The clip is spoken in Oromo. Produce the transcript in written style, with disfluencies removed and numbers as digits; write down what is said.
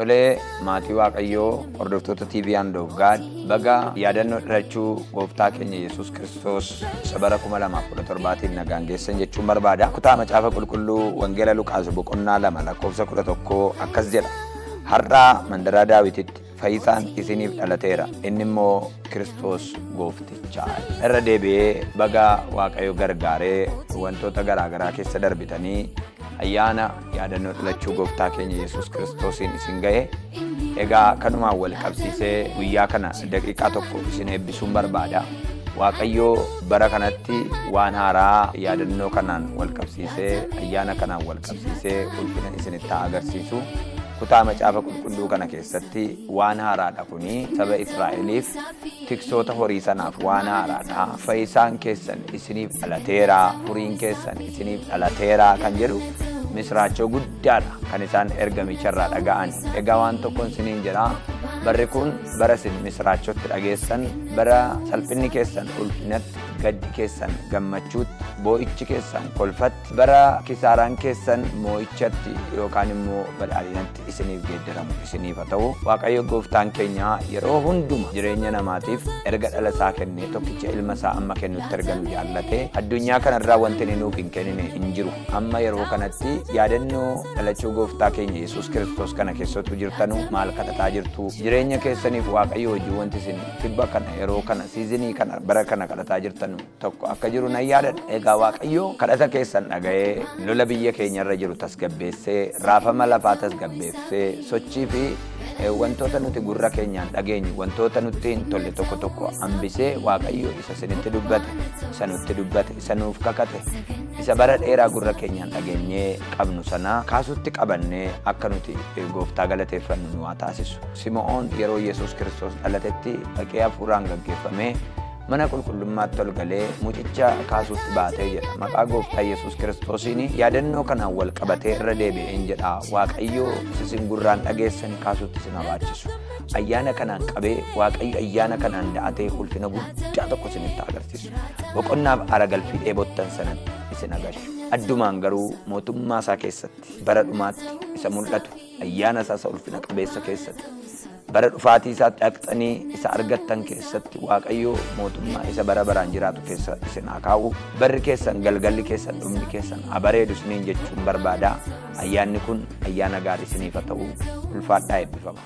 Tolee, maatii Waaqayyoo hordoftoota TV and of God baga yaadannoo dhalachuu gooftaa keenya Yesuus Kiristoos bara 2017tiin nagaan geessan jechuun barbaada. Kutaa macaafa qulqulluu Wangeela Luqaas boqonnaa 2 lakkoofsa 11 akkas jedha. Har'a mandara Daawititti fayyisaan isiniif dhalateera. Inni immoo Kiristoos goofticha. Irra deebi'ee baga Waaqayyo gargaaree wantoota garaagaraa keessa darbitanii ayyaana yaadannoo dhalachuu gooftaa keenya Yesuus Kiristoosiin isin ga'e. Egaa kanumaan wal qabsiisee guyyaa kana daqiiqaa tokko isin eebbisuun barbaada. Waaqayyo bara kanatti waan haaraa yaadannoo kanaan wal qabsiisee ayyaana kanaan wal qabsiisee ulfina isinitti agarsiisu. Kutaa macaafa qulqulluu kana keessatti waan haaraadha kuni saba Israa'eliif tiksoota horii sanaaf waan haaraadha. Fayyisaan keessan isiniif dhalateera, furiin keessan isiniif dhalateera kan jedhu misraachoo guddaadha kan isaan ergamicharraa dhaga'an. Egaa waan tokkoon isiniin jedha, barri kun bara isin misraachotti dhageessan, bara salphinni keessan ulfinatti, gaddi keessan gammachuutti, boo'ichi keessan kolfatti, bara kisaaraan keessan moo'ichatti yookaan immoo badhaadhinatti isiniif geeddaramu isiniif haa ta'u. Waaqayyo gooftaan keenya yeroo hunduma jireenya namaatiif erga dhala isaa kennee tokkicha ilma isaa amma kennutti erga nu jaallate addunyaa kanarraa wanti inni nuuf hin kennine hin jiru. Amma yeroo kanatti yaadannoo dhalachuu gooftaa keenya Yesuus Kiristoos kana keessattuu jirtanu maal kadhataa jirtu? Jireenya keessaniif Waaqayyo hojii wanti isin tibba kana yeroo kana siizinii kana bara kana kadhataa jirtanu tokko akka jiru nan yaadadha. Egaa Waaqayyo kadhata keessan dhaga'ee lola biyya keenyarra jiru tasgabbeessee raafama lafaa tasgabbeessee sochii fi wantoota nuti gurra keenyaan dhageenyu wantoota nutti hin tolle tokko tokko hambisee Waaqayyo isa isinitti dubbate, isa nutti dubbate, isa nuuf kakate, isa bara dheeraa gurra keenyaan dhageenyee qabnu sana kaasutti qabannee akka nuti gooftaa galateeffannu nu haa taasisu. Simo'oon yeroo Yesuus Kiristoos dhalatetti dhaqee hafuuraan gaggeeffamee mana qulqullummaatti ol galee mucicha kaasutti baatee jedha. Maqaa gooftaa Yesuus Kiristoosiin yaadannoo kanaan wal qabatee irra deebi'een jedha. Waaqayyo isin gurraan dhageessan kaasutti isin habaachisu. Ayyaana kanaan qabee Waaqayyo ayyaana kanaan da'atee ulfina guddaa tokko isinitti agarsiisu. Boqonnaaf aara galfii dheebottan sanatti isin agarsiisu. Addumaan garuu mootummaa isaa keessatti bara dhumaatti isa mul'atu ayyaana isaa ulfina qabeessa keessatti bara dhufaatii isaa dhaqxanii isa argattan keessatti Waaqayyo mootummaa isa bara baraan jiraatu keessa isin haa kaa'u. Barri keessan galgalli keessan dhumni keessan haa bareedu isiniin jechuun barbaada. Ayyaanni kun ayyaana gaarii isiniif haa ta'u. Ulfaadhaa eebbifama.